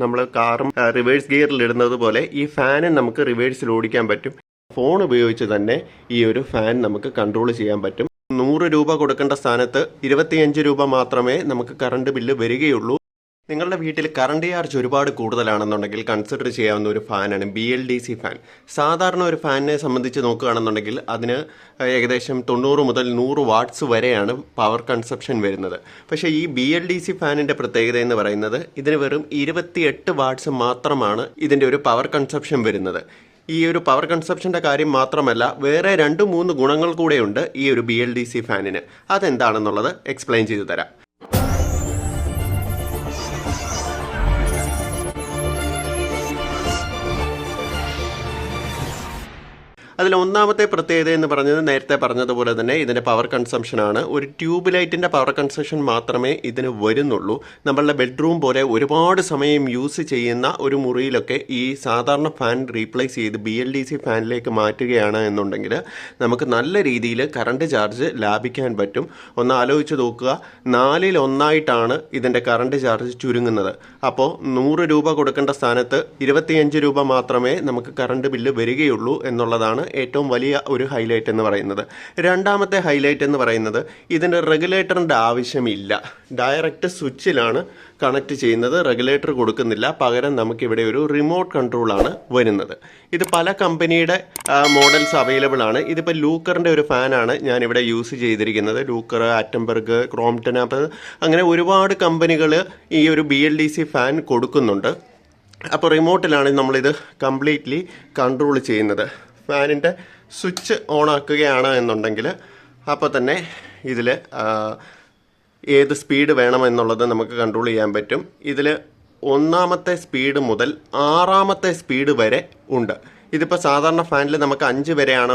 നമ്മൾ കാറും റിവേഴ്സ് ഗിയറിൽ ഇടുന്നത് പോലെ ഈ ഫാനും നമുക്ക് റിവേഴ്സിൽ ഓടിക്കാൻ പറ്റും. ഫോൺ ഉപയോഗിച്ച് തന്നെ ഈ ഒരു ഫാൻ നമുക്ക് കൺട്രോൾ ചെയ്യാൻ പറ്റും. 100 രൂപ കൊടുക്കേണ്ട സ്ഥാനത്ത് 25 രൂപ മാത്രമേ നമുക്ക് കറണ്ട് ബില്ല് വരികയുള്ളൂ. നിങ്ങളുടെ വീട്ടിൽ കറണ്ട് ചാർജ് ഒരുപാട് കൂടുതലാണെന്നുണ്ടെങ്കിൽ കൺസിഡർ ചെയ്യാവുന്ന ഒരു ഫാനാണ് BLDC ഫാൻ. സാധാരണ ഒരു ഫാനിനെ സംബന്ധിച്ച് നോക്കുകയാണെന്നുണ്ടെങ്കിൽ അതിന് ഏകദേശം 90 മുതൽ 100 വാട്ട്സ് വരെയാണ് പവർ കൺസപ്ഷൻ വരുന്നത്. പക്ഷേ ഈ BLDC ഫാനിൻ്റെ പ്രത്യേകത എന്ന് പറയുന്നത് ഇതിന് വെറും 28 വാട്ട്സ് മാത്രമാണ് ഇതിൻ്റെ ഒരു പവർ കൺസപ്ഷൻ വരുന്നത്. ഈ ഒരു പവർ കൺസപ്ഷൻ്റെ കാര്യം മാത്രമല്ല, വേറെ 2-3 ഗുണങ്ങൾ കൂടെയുണ്ട് ഈ ഒരു BLDC ഫാനിന്. അതെന്താണെന്നുള്ളത് എക്സ്പ്ലെയിൻ ചെയ്തു തരാം. അതിൽ ഒന്നാമത്തെ പ്രത്യേകത എന്ന് പറഞ്ഞത് നേരത്തെ പറഞ്ഞതുപോലെ തന്നെ ഇതിൻ്റെ പവർ കൺസംഷനാണ്. ഒരു ട്യൂബ് ലൈറ്റിൻ്റെ പവർ കൺസംഷൻ മാത്രമേ ഇതിന് വരുന്നുള്ളൂ. നമ്മളുടെ ബെഡ്റൂം പോലെ ഒരുപാട് സമയം യൂസ് ചെയ്യുന്ന ഒരു മുറിയിലൊക്കെ ഈ സാധാരണ ഫാൻ റീപ്ലേസ് ചെയ്ത് BLDC ഫാനിലേക്ക് മാറ്റുകയാണ് എന്നുണ്ടെങ്കിൽ നമുക്ക് നല്ല രീതിയിൽ കറണ്ട് ചാർജ് ലാഭിക്കാൻ പറ്റും. ഒന്ന് ആലോചിച്ച് നോക്കുക, 4/1 ഇതിൻ്റെ കറണ്ട് ചാർജ് ചുരുങ്ങുന്നത്. അപ്പോൾ 100 രൂപ കൊടുക്കേണ്ട സ്ഥാനത്ത് 25 രൂപ മാത്രമേ നമുക്ക് കറണ്ട് ബില്ല് വരികയുള്ളൂ എന്നുള്ളതാണ് ഏറ്റവും വലിയ ഒരു ഹൈലൈറ്റ് എന്ന് പറയുന്നത്. രണ്ടാമത്തെ ഹൈലൈറ്റ് എന്ന് പറയുന്നത് ഇതിന് റെഗുലേറ്ററിൻ്റെ ആവശ്യമില്ല. ഡയറക്റ്റ് സ്വിച്ചിലാണ് കണക്ട് ചെയ്യുന്നത്. റെഗുലേറ്റർ കൊടുക്കുന്നില്ല. പകരം നമുക്കിവിടെ ഒരു റിമോട്ട് കൺട്രോളാണ് വരുന്നത്. ഇത് പല കമ്പനിയുടെ മോഡൽസ് അവൈലബിൾ ആണ്. ഇതിപ്പോൾ ലൂക്കറിൻ്റെ ഒരു ഫാനാണ് ഞാനിവിടെ യൂസ് ചെയ്തിരിക്കുന്നത്. ലൂക്കർ, ആറ്റംബർഗ്, ക്രോംപ്റ്റൺ, അങ്ങനെ ഒരുപാട് കമ്പനികൾ ഈ ഒരു BLDC ഫാൻ കൊടുക്കുന്നുണ്ട്. അപ്പോൾ റിമോട്ടിലാണ് നമ്മളിത് കംപ്ലീറ്റ്ലി കൺട്രോൾ ചെയ്യുന്നത്. ഫാനിൻ്റെ സ്വിച്ച് ഓൺ ആക്കുകയാണ് എന്നുണ്ടെങ്കിൽ അപ്പോൾ തന്നെ ഇതിൽ ഏത് സ്പീഡ് വേണമെന്നുള്ളത് നമുക്ക് കൺട്രോൾ ചെയ്യാൻ പറ്റും. ഇതിൽ 1ാമത്തെ സ്പീഡ് മുതൽ 6ാമത്തെ സ്പീഡ് വരെ ഉണ്ട്. ഇതിപ്പോൾ സാധാരണ ഫാനിൽ നമുക്ക് 5 വരെയാണ്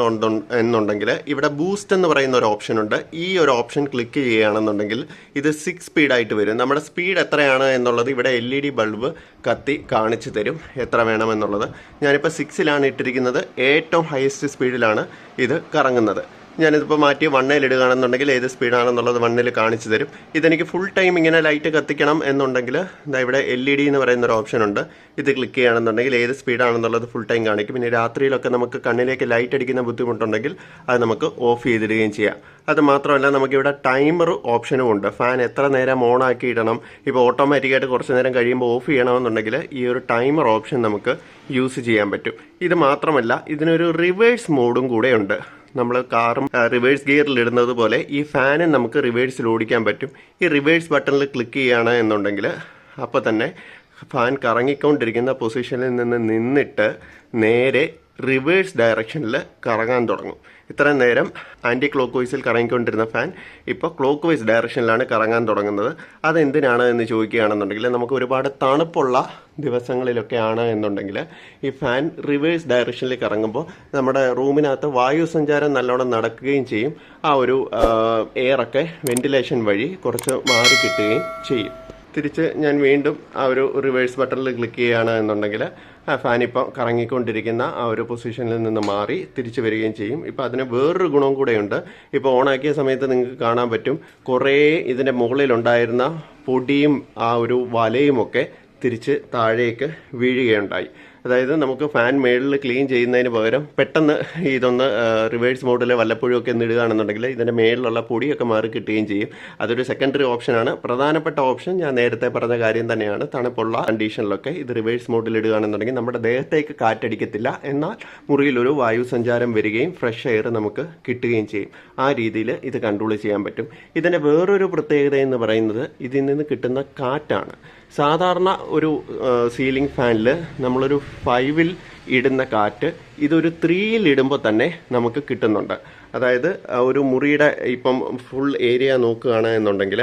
എന്നുണ്ടെങ്കിൽ ഇവിടെ ബൂസ്റ്റ് എന്ന് പറയുന്ന ഒരു ഓപ്ഷൻ ഉണ്ട്. ഈ ഒരു ഓപ്ഷൻ ക്ലിക്ക് ചെയ്യുകയാണെന്നുണ്ടെങ്കിൽ ഇത് 6 സ്പീഡായിട്ട് വരും. നമ്മുടെ സ്പീഡ് എത്രയാണ് എന്നുള്ളത് ഇവിടെ LED ബൾബ് കത്തി കാണിച്ചു തരും എത്ര വേണമെന്നുള്ളത്. ഞാനിപ്പോൾ 6ലാണ് ഇട്ടിരിക്കുന്നത്. ഏറ്റവും ഹയസ്റ്റ് സ്പീഡിലാണ് ഇത് കറങ്ങുന്നത്. ഞാനിതിപ്പോൾ മാറ്റി 1ൽ ഇടുകയാണെന്നുണ്ടെങ്കിൽ ഏത് സ്പീഡാണെന്നുള്ളത് 1ൽ കാണിച്ചു തരും. ഇതെനിക്ക് ഫുൾ ടൈം ഇങ്ങനെ ലൈറ്റ് കത്തിക്കണം എന്നുണ്ടെങ്കിൽ ഇവിടെ LED എന്ന് പറയുന്നൊരു ഓപ്ഷൻ ഉണ്ട്. ഇത് ക്ലിക്ക് ചെയ്യുകയാണെന്നുണ്ടെങ്കിൽ ഏത് സ്പീഡാണെന്നുള്ളത് ഫുൾ ടൈം കാണിക്കും. പിന്നെ രാത്രിയിലൊക്കെ നമുക്ക് കണ്ണിലേക്ക് ലൈറ്റ് അടിക്കുന്ന ബുദ്ധിമുട്ടുണ്ടെങ്കിൽ അത് നമുക്ക് ഓഫ് ചെയ്തിടുകയും ചെയ്യാം. അത് മാത്രമല്ല നമുക്കിവിടെ ടൈമർ ഓപ്ഷനും ഉണ്ട്. ഫാൻ എത്ര നേരം ഓൺ ആക്കി ഇടണം, ഇപ്പോൾ ഓട്ടോമാറ്റിക്കായിട്ട് കുറച്ച് നേരം കഴിയുമ്പോൾ ഓഫ് ചെയ്യണമെന്നുണ്ടെങ്കിൽ ഈ ഒരു ടൈമർ ഓപ്ഷൻ നമുക്ക് യൂസ് ചെയ്യാൻ പറ്റും. ഇത് മാത്രമല്ല ഇതിനൊരു റിവേഴ്സ് മോഡും കൂടെ ഉണ്ട്. നമ്മൾ കാറും റിവേഴ്സ് ഗിയറിൽ ഇടുന്നത് പോലെ ഈ ഫാനും നമുക്ക് റിവേഴ്സിൽ ഓടിക്കാൻ പറ്റും. ഈ റിവേഴ്സ് ബട്ടണിൽ ക്ലിക്ക് ചെയ്യുകയാണ് എന്നുണ്ടെങ്കിൽ അപ്പോൾ തന്നെ ഫാൻ കറങ്ങിക്കൊണ്ടിരിക്കുന്ന പൊസിഷനിൽ നിന്നിട്ട് നേരെ റിവേഴ്സ് ഡയറക്ഷനിൽ കറങ്ങാൻ തുടങ്ങും. ഇത്രയും നേരം ആൻറ്റി ക്ലോക്ക് വൈസിൽ കറങ്ങിക്കൊണ്ടിരുന്ന ഫാൻ ഇപ്പോൾ ക്ലോക്ക് വൈസ് ഡയറക്ഷനിലാണ് കറങ്ങാൻ തുടങ്ങുന്നത്. അതെന്തിനാണ് എന്ന് ചോദിക്കുകയാണെന്നുണ്ടെങ്കിൽ നമുക്ക് ഒരുപാട് തണുപ്പുള്ള ദിവസങ്ങളിലൊക്കെ ആണ് എന്നുണ്ടെങ്കിൽ ഈ ഫാൻ റിവേഴ്സ് ഡയറക്ഷനിൽ കറങ്ങുമ്പോൾ നമ്മുടെ റൂമിനകത്ത് വായു സഞ്ചാരം നല്ലോണം നടക്കുകയും ചെയ്യും. ആ ഒരു എയറൊക്കെ വെന്റിലേഷൻ വഴി കുറച്ച് മാറി കിട്ടുകയും ചെയ്യും. തിരിച്ച് ഞാൻ വീണ്ടും ആ ഒരു റിവേഴ്സ് ബട്ടണിൽ ക്ലിക്ക് ചെയ്യുകയാണ് എന്നുണ്ടെങ്കിൽ ആ ഫാൻ ഇപ്പോൾ കറങ്ങിക്കൊണ്ടിരിക്കുന്ന ആ ഒരു പൊസിഷനിൽ നിന്ന് മാറി തിരിച്ചു വരികയും ചെയ്യും. ഇപ്പോൾ അതിന് വേറൊരു ഗുണവും കൂടെയുണ്ട്. ഇപ്പോൾ ഓണാക്കിയ സമയത്ത് നിങ്ങൾക്ക് കാണാൻ പറ്റും കുറേ ഇതിൻ്റെ മുകളിലുണ്ടായിരുന്ന പൊടിയും ആ ഒരു വലയുമൊക്കെ തിരിച്ച് താഴേക്ക് വീഴുകയുണ്ടായി. അതായത് നമുക്ക് ഫാൻ മേളിൽ ക്ലീൻ ചെയ്യുന്നതിന് പകരം പെട്ടെന്ന് ഇതൊന്ന് റിവേഴ്സ് മോഡിൽ വല്ലപ്പോഴും ഒക്കെ ഒന്ന് ഇടുകയാണെന്നുണ്ടെങ്കിൽ ഇതിൻ്റെ മേളിലുള്ള പൊടിയൊക്കെ മാറി കിട്ടുകയും ചെയ്യും. അതൊരു സെക്കൻഡറി ഓപ്ഷനാണ്. പ്രധാനപ്പെട്ട ഓപ്ഷൻ ഞാൻ നേരത്തെ പറഞ്ഞ കാര്യം തന്നെയാണ്. തണുപ്പുള്ള കണ്ടീഷനിലൊക്കെ ഇത് റിവേഴ്സ് മോഡിൽ ഇടുകയാണെന്നുണ്ടെങ്കിൽ നമ്മുടെ ദേഹത്തേക്ക് കാറ്റടിക്കത്തില്ല, എന്നാൽ മുറിയിലൊരു വായു സഞ്ചാരം വരികയും ഫ്രഷ് എയർ നമുക്ക് കിട്ടുകയും ചെയ്യും. ആ രീതിയിൽ ഇത് കൺട്രോൾ ചെയ്യാൻ പറ്റും. ഇതിൻ്റെ വേറൊരു പ്രത്യേകത എന്ന് പറയുന്നത് ഇതിൽ നിന്ന് കിട്ടുന്ന കാറ്റാണ്. സാധാരണ ഒരു സീലിംഗ് ഫാനിൽ നമ്മളൊരു 5ൽ ഇടുന്ന കാറ്റ് ഇതൊരു 3ൽ ഇടുമ്പോൾ തന്നെ നമുക്ക് കിട്ടുന്നുണ്ട്. അതായത് ഒരു മുറിയുടെ ഇപ്പം ഫുൾ ഏരിയ നോക്കുകയാണ് എന്നുണ്ടെങ്കിൽ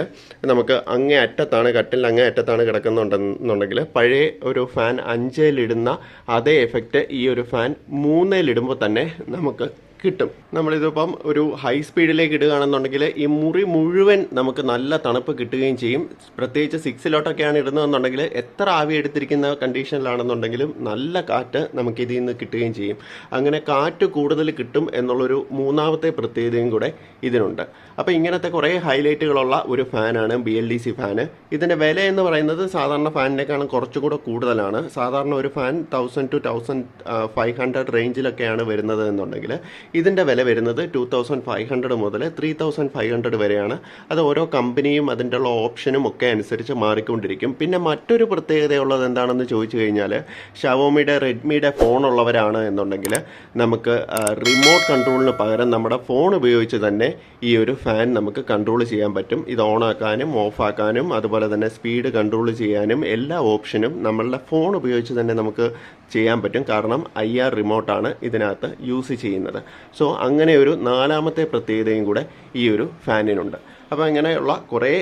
നമുക്ക് അങ്ങേ അറ്റത്താണ്, കട്ടിൽ അങ്ങേ അറ്റത്താണ് കിടക്കുന്നുണ്ടെന്നുണ്ടെങ്കിൽ പഴയ ഒരു ഫാൻ 5ൽ ഇടുന്ന അതേ എഫക്റ്റ് ഈ ഒരു ഫാൻ 3ൽ ഇടുമ്പോൾ തന്നെ നമുക്ക് കിട്ടും. നമ്മളിതിപ്പം ഒരു ഹൈ സ്പീഡിലേക്ക് ഇടുകയാണെന്നുണ്ടെങ്കിൽ ഈ മുറി മുഴുവൻ നമുക്ക് നല്ല തണുപ്പ് കിട്ടുകയും ചെയ്യും. പ്രത്യേകിച്ച് 6-ലോട്ടൊക്കെയാണ് ഇടുന്നതെന്നുണ്ടെങ്കിൽ എത്ര ആവി എടുത്തിരിക്കുന്ന കണ്ടീഷനിലാണെന്നുണ്ടെങ്കിലും നല്ല കാറ്റ് നമുക്ക് ഇതിൽ നിന്ന് കിട്ടുകയും ചെയ്യും. അങ്ങനെ കാറ്റ് കൂടുതൽ കിട്ടും എന്നുള്ളൊരു മൂന്നാമത്തെ പ്രത്യേകതയും കൂടെ ഇതിനുണ്ട്. അപ്പോൾ ഇങ്ങനത്തെ കുറേ ഹൈലൈറ്റുകളുള്ള ഒരു ഫാനാണ് BLDC ഫാന്. ഇതിൻ്റെ വില എന്ന് പറയുന്നത് സാധാരണ ഫാനിനേക്കാളും കുറച്ചുകൂടെ കൂടുതലാണ്. സാധാരണ ഒരു ഫാൻ 1000 to 1500 റേഞ്ചിലൊക്കെയാണ് വരുന്നത് എന്നുണ്ടെങ്കിൽ ഇതിൻ്റെ വില വരുന്നത് 2500 മുതൽ 3500 വരെയാണ്. അത് ഓരോ കമ്പനിയും അതിൻ്റെ ഉള്ള ഓപ്ഷനും ഒക്കെ അനുസരിച്ച് മാറിക്കൊണ്ടിരിക്കും. പിന്നെ മറ്റൊരു പ്രത്യേകതയുള്ളത് എന്താണെന്ന് ചോദിച്ചു കഴിഞ്ഞാൽ, ഷവോമിയുടെ റെഡ്മിയുടെ ഫോണുള്ളവരാണ് എന്നുണ്ടെങ്കിൽ നമുക്ക് റിമോട്ട് കൺട്രോളിന് പകരം നമ്മുടെ ഫോൺ ഉപയോഗിച്ച് തന്നെ ഈ ഒരു ഫാൻ നമുക്ക് കൺട്രോൾ ചെയ്യാൻ പറ്റും. ഇത് ഓണാക്കാനും ഓഫാക്കാനും അതുപോലെ തന്നെ സ്പീഡ് കൺട്രോൾ ചെയ്യാനും എല്ലാ ഓപ്ഷനും നമ്മളുടെ ഫോൺ ഉപയോഗിച്ച് തന്നെ നമുക്ക് ചെയ്യാൻ പറ്റും. കാരണം IR റിമോട്ടാണ് ഇതിനകത്ത് യൂസ് ചെയ്യുന്നത്. സോ അങ്ങനെ ഒരു നാലാമത്തെ പ്രത്യേകതയും കൂടെ ഈ ഒരു ഫാനിനുണ്ട്. അപ്പോൾ ഇങ്ങനെയുള്ള കുറേ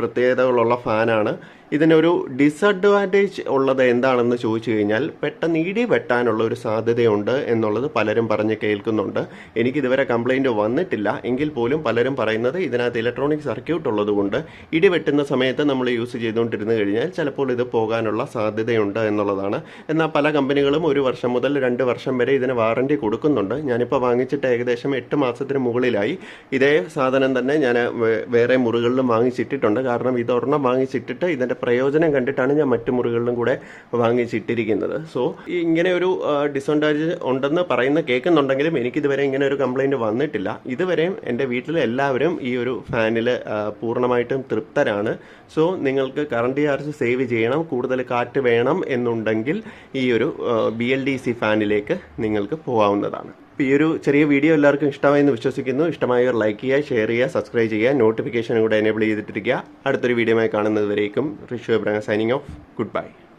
പ്രത്യേകതകളുള്ള ഫാനാണ്. ഇതിനൊരു ഡിസഡ്വാൻറ്റേജ് ഉള്ളത് എന്താണെന്ന് ചോദിച്ചു കഴിഞ്ഞാൽ, പെട്ടെന്ന് ഇടി വെട്ടാനുള്ള ഒരു സാധ്യതയുണ്ട് എന്നുള്ളത് പലരും പറഞ്ഞ് കേൾക്കുന്നുണ്ട്. എനിക്കിതുവരെ കംപ്ലൈൻറ്റ് വന്നിട്ടില്ല എങ്കിൽ പോലും പലരും പറയുന്നത് ഇതിനകത്ത് ഇലക്ട്രോണിക് സർക്യൂട്ട് ഉള്ളതുകൊണ്ട് ഇടി വെട്ടുന്ന സമയത്ത് നമ്മൾ യൂസ് ചെയ്തുകൊണ്ടിരുന്നു കഴിഞ്ഞാൽ ചിലപ്പോൾ ഇത് പോകാനുള്ള സാധ്യതയുണ്ട് എന്നുള്ളതാണ്. എന്നാൽ പല കമ്പനികളും 1 വർഷം മുതൽ 2 വർഷം വരെ ഇതിന് വാറൻറ്റി കൊടുക്കുന്നുണ്ട്. ഞാനിപ്പോൾ വാങ്ങിച്ചിട്ട് ഏകദേശം 8 മാസത്തിന് മുകളിലായി. ഇതേ സാധനം തന്നെ ഞാൻ വേറെ മുറികളിലും വാങ്ങിച്ചിട്ടിട്ടുണ്ട്. കാരണം ഇതൊരെണ്ണം വാങ്ങിച്ചിട്ടിട്ട് ഇതിൻ്റെ പ്രയോജനം കണ്ടിട്ടാണ് ഞാൻ മറ്റു മുറികളിലും കൂടെ വാങ്ങിച്ചിട്ടിരിക്കുന്നത്. സോ ഇങ്ങനെ ഒരു ഡിസഡ്വാൻറ്റേജ് ഉണ്ടെന്ന് പറയുന്ന കേൾക്കുന്നുണ്ടെങ്കിലും എനിക്കിതുവരെ ഇങ്ങനെ ഒരു കംപ്ലൈൻറ്റ് വന്നിട്ടില്ല. ഇതുവരെയും എൻ്റെ വീട്ടിൽ എല്ലാവരും ഈ ഒരു ഫാനിൽ പൂർണ്ണമായിട്ടും തൃപ്തരാണ്. സോ നിങ്ങൾക്ക് കറണ്ട് ചാർജ് സേവ് ചെയ്യണം, കൂടുതൽ കാറ്റ് വേണം എന്നുണ്ടെങ്കിൽ ഈ ഒരു BLDC ഫാനിലേക്ക് നിങ്ങൾക്ക് പോകാവുന്നതാണ്. ഈ ഒരു ചെറിയ വീഡിയോ എല്ലാവർക്കും ഇഷ്ടമായി എന്ന് വിശ്വസിക്കുന്നു. ഇഷ്ടമായവർ ലൈക്ക് ചെയ്യുക, ഷെയർ ചെയ്യുക, സബ്സ്ക്രൈബ് ചെയ്യുക, നോട്ടിഫിക്കേഷൻ കൂടെ എനേബിൾ ചെയ്തിട്ടിരിക്കുക. അടുത്തൊരു വീഡിയോയുമായി കാണുന്നത് വരേക്കും Rishu Abraham signing off. Good bye.